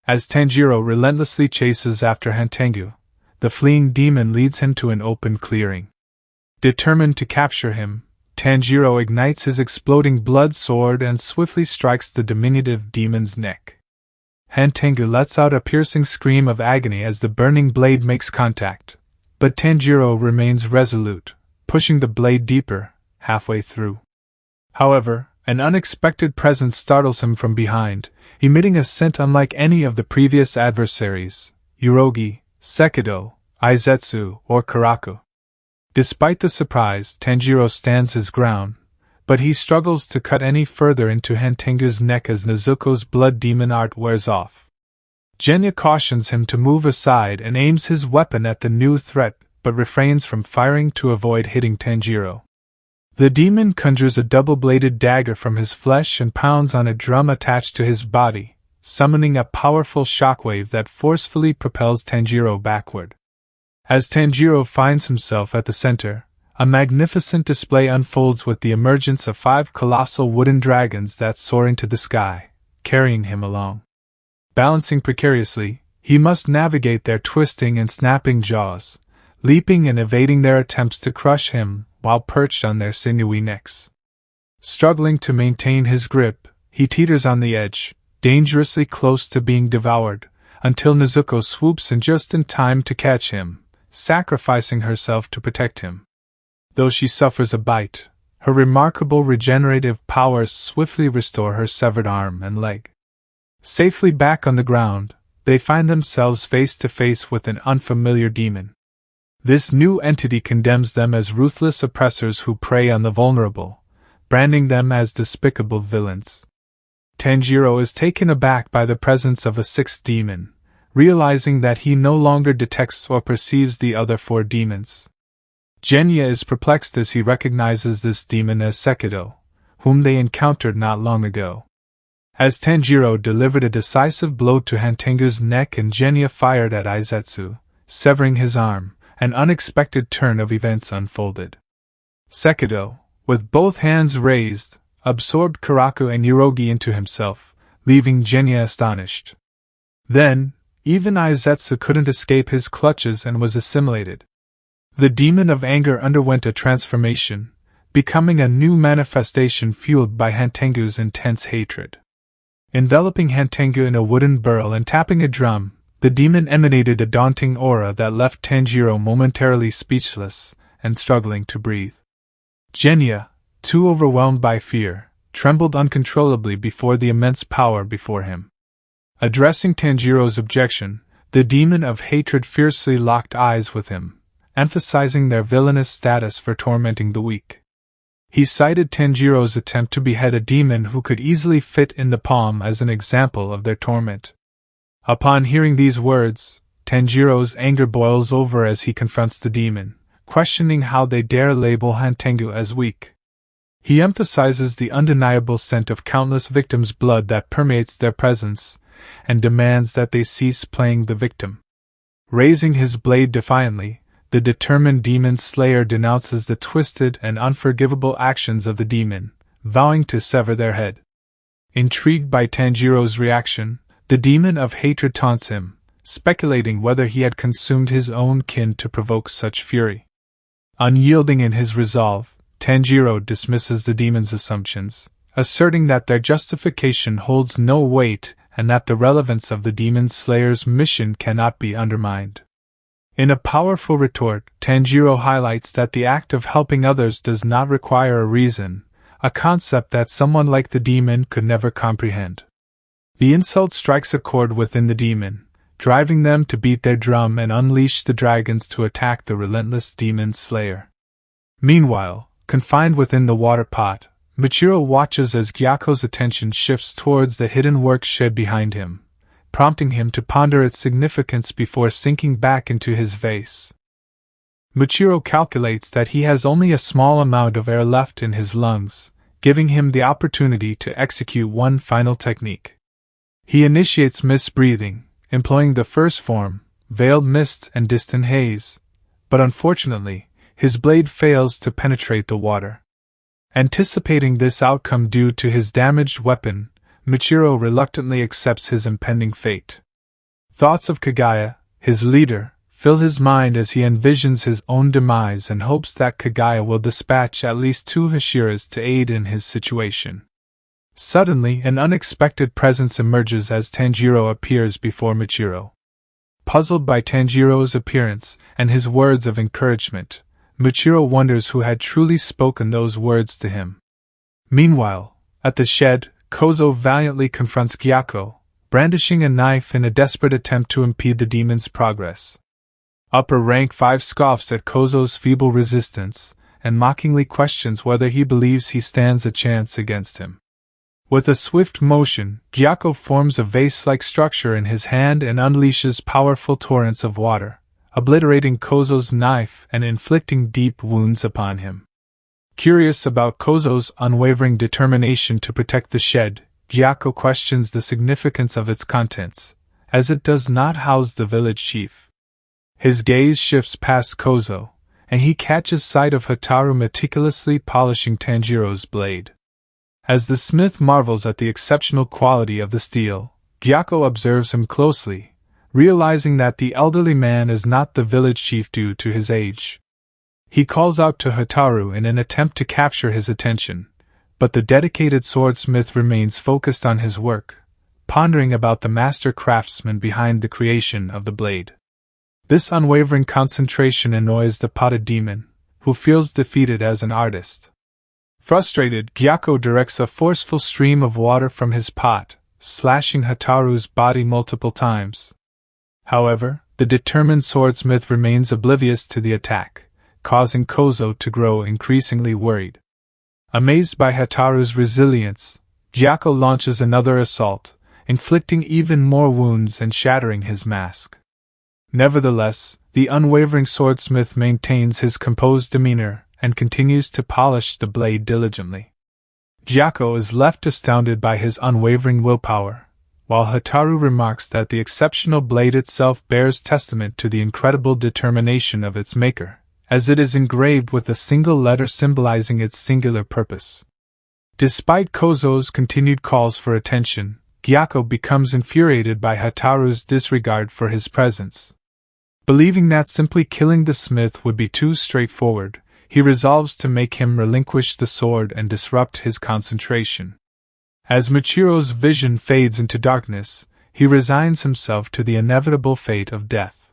As Tanjiro relentlessly chases after Hantengu, the fleeing demon leads him to an open clearing. Determined to capture him, Tanjiro ignites his exploding blood sword and swiftly strikes the diminutive demon's neck. Hantengu lets out a piercing scream of agony as the burning blade makes contact, but Tanjiro remains resolute, pushing the blade deeper, halfway through. However, an unexpected presence startles him from behind, emitting a scent unlike any of the previous adversaries, Urogi, Sekido, Aizetsu, or Karaku. Despite the surprise, Tanjiro stands his ground, but he struggles to cut any further into Hantengu's neck as Nezuko's blood demon art wears off. Genya cautions him to move aside and aims his weapon at the new threat, but refrains from firing to avoid hitting Tanjiro. The demon conjures a double-bladed dagger from his flesh and pounds on a drum attached to his body, summoning a powerful shockwave that forcefully propels Tanjiro backward. As Tanjiro finds himself at the center, a magnificent display unfolds with the emergence of 5 colossal wooden dragons that soar into the sky, carrying him along. Balancing precariously, he must navigate their twisting and snapping jaws, leaping and evading their attempts to crush him while perched on their sinewy necks. Struggling to maintain his grip, he teeters on the edge, dangerously close to being devoured, until Nezuko swoops in just in time to catch him, sacrificing herself to protect him. Though she suffers a bite, her remarkable regenerative powers swiftly restore her severed arm and leg. Safely back on the ground, they find themselves face to face with an unfamiliar demon. This new entity condemns them as ruthless oppressors who prey on the vulnerable, branding them as despicable villains. Tanjiro is taken aback by the presence of a 6th demon, realizing that he no longer detects or perceives the other 4 demons. Genya is perplexed as he recognizes this demon as Sekido, whom they encountered not long ago. As Tanjiro delivered a decisive blow to Hantengu's neck and Genya fired at Aizetsu, severing his arm, an unexpected turn of events unfolded. Sekido, with both hands raised, absorbed Karaku and Urogi into himself, leaving Genya astonished. Then, even Aizetsu couldn't escape his clutches and was assimilated. The demon of anger underwent a transformation, becoming a new manifestation fueled by Hantengu's intense hatred. Enveloping Hantengu in a wooden burl and tapping a drum, the demon emanated a daunting aura that left Tanjiro momentarily speechless and struggling to breathe. Genya, too overwhelmed by fear, trembled uncontrollably before the immense power before him. Addressing Tanjiro's objection, the demon of hatred fiercely locked eyes with him, emphasizing their villainous status for tormenting the weak. He cited Tanjiro's attempt to behead a demon who could easily fit in the palm as an example of their torment. Upon hearing these words, Tanjiro's anger boils over as he confronts the demon, questioning how they dare label Hantengu as weak. He emphasizes the undeniable scent of countless victims' blood that permeates their presence, and demands that they cease playing the victim. Raising his blade defiantly, the determined demon slayer denounces the twisted and unforgivable actions of the demon, vowing to sever their head. Intrigued by Tanjiro's reaction, the demon of hatred taunts him, speculating whether he had consumed his own kin to provoke such fury. Unyielding in his resolve, Tanjiro dismisses the demon's assumptions, asserting that their justification holds no weight and that the relevance of the demon slayer's mission cannot be undermined. In a powerful retort, Tanjiro highlights that the act of helping others does not require a reason, a concept that someone like the demon could never comprehend. The insult strikes a chord within the demon, driving them to beat their drum and unleash the dragons to attack the relentless demon slayer. Meanwhile, confined within the water pot, Muichiro watches as Gyokko's attention shifts towards the hidden work shed behind him, prompting him to ponder its significance before sinking back into his vase. Muichiro calculates that he has only a small amount of air left in his lungs, giving him the opportunity to execute one final technique. He initiates mist breathing, employing the first form, veiled mist and distant haze, but unfortunately, his blade fails to penetrate the water. Anticipating this outcome due to his damaged weapon, Muichiro reluctantly accepts his impending fate. Thoughts of Kagaya, his leader, fill his mind as he envisions his own demise and hopes that Kagaya will dispatch at least 2 Hashiras to aid in his situation. Suddenly, an unexpected presence emerges as Tanjiro appears before Muichiro. Puzzled by Tanjiro's appearance and his words of encouragement, Muichiro wonders who had truly spoken those words to him. Meanwhile, at the shed, Kozo valiantly confronts Gyokko, brandishing a knife in a desperate attempt to impede the demon's progress. Upper Rank 5 scoffs at Kozo's feeble resistance, and mockingly questions whether he believes he stands a chance against him. With a swift motion, Gyokko forms a vase-like structure in his hand and unleashes powerful torrents of water, obliterating Kozo's knife and inflicting deep wounds upon him. Curious about Kozo's unwavering determination to protect the shed, Gyokko questions the significance of its contents, as it does not house the village chief. His gaze shifts past Kozo, and he catches sight of Hotaru meticulously polishing Tanjiro's blade. As the smith marvels at the exceptional quality of the steel, Gyokko observes him closely, realizing that the elderly man is not the village chief due to his age. He calls out to Hotaru in an attempt to capture his attention, but the dedicated swordsmith remains focused on his work, pondering about the master craftsman behind the creation of the blade. This unwavering concentration annoys the potted demon, who feels defeated as an artist. Frustrated, Gyokko directs a forceful stream of water from his pot, slashing Hotaru's body multiple times. However, the determined swordsmith remains oblivious to the attack, causing Kozo to grow increasingly worried. Amazed by Hotaru's resilience, Gyokko launches another assault, inflicting even more wounds and shattering his mask. Nevertheless, the unwavering swordsmith maintains his composed demeanor and continues to polish the blade diligently. Gyokko is left astounded by his unwavering willpower, while Hotaru remarks that the exceptional blade itself bears testament to the incredible determination of its maker, as it is engraved with a single letter symbolizing its singular purpose. Despite Kozo's continued calls for attention, Gyokko becomes infuriated by Hotaru's disregard for his presence. Believing that simply killing the smith would be too straightforward, he resolves to make him relinquish the sword and disrupt his concentration. As Muichiro's vision fades into darkness, he resigns himself to the inevitable fate of death.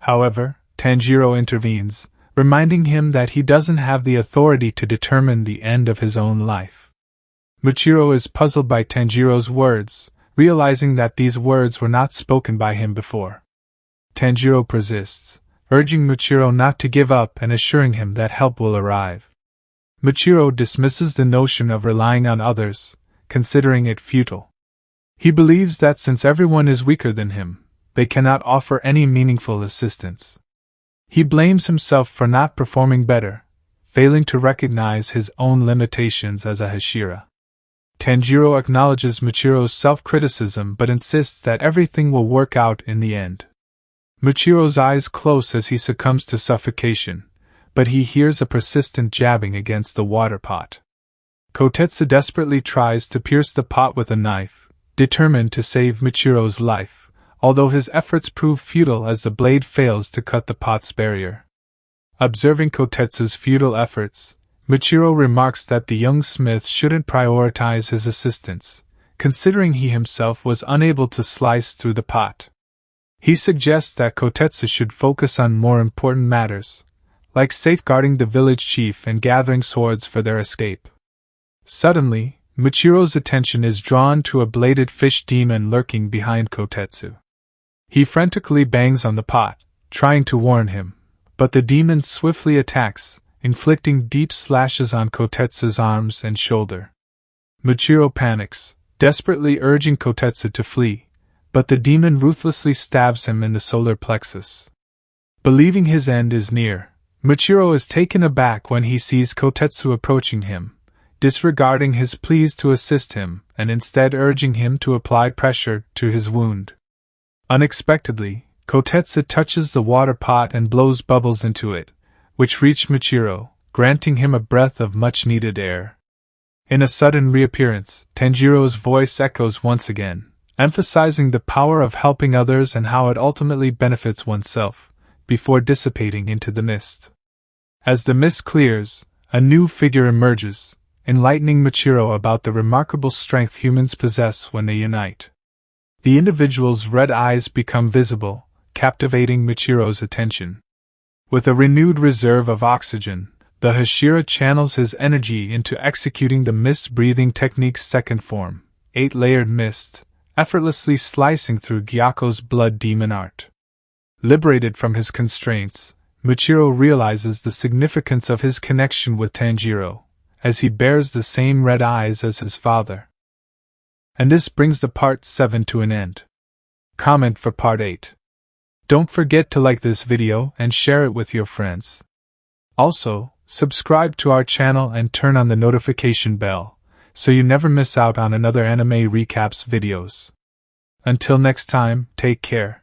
However, Tanjiro intervenes, reminding him that he doesn't have the authority to determine the end of his own life. Muichiro is puzzled by Tanjiro's words, realizing that these words were not spoken by him before. Tanjiro persists, urging Muichiro not to give up and assuring him that help will arrive. Muichiro dismisses the notion of relying on others, considering it futile. He believes that since everyone is weaker than him, they cannot offer any meaningful assistance. He blames himself for not performing better, failing to recognize his own limitations as a Hashira. Tanjiro acknowledges Muichiro's self-criticism but insists that everything will work out in the end. Muichiro's eyes close as he succumbs to suffocation, but he hears a persistent jabbing against the water pot. Kotetsu desperately tries to pierce the pot with a knife, determined to save Muichiro's life, although his efforts prove futile as the blade fails to cut the pot's barrier. Observing Kotetsu's futile efforts, Muichiro remarks that the young smith shouldn't prioritize his assistance, considering he himself was unable to slice through the pot. He suggests that Kotetsu should focus on more important matters, like safeguarding the village chief and gathering swords for their escape. Suddenly, Muichiro's attention is drawn to a bladed fish demon lurking behind Kotetsu. He frantically bangs on the pot, trying to warn him, but the demon swiftly attacks, inflicting deep slashes on Kotetsu's arms and shoulder. Muichiro panics, desperately urging Kotetsu to flee, but the demon ruthlessly stabs him in the solar plexus. Believing his end is near, Muichiro is taken aback when he sees Kotetsu approaching him, disregarding his pleas to assist him and instead urging him to apply pressure to his wound. Unexpectedly, Kotetsu touches the water pot and blows bubbles into it, which reach Muichiro, granting him a breath of much-needed air. In a sudden reappearance, Tanjiro's voice echoes once again, emphasizing the power of helping others and how it ultimately benefits oneself, before dissipating into the mist. As the mist clears, a new figure emerges, enlightening Muichiro about the remarkable strength humans possess when they unite. The individual's red eyes become visible, captivating Muichiro's attention. With a renewed reserve of oxygen, the Hashira channels his energy into executing the mist-breathing technique's second form, 8-layered mist, effortlessly slicing through Gyokko's blood demon art. Liberated from his constraints, Muichiro realizes the significance of his connection with Tanjiro, as he bears the same red eyes as his father. And this brings the Part 7 to an end. Comment for Part 8. Don't forget to like this video and share it with your friends. Also, subscribe to our channel and turn on the notification bell, so you never miss out on another anime recaps videos. Until next time, take care.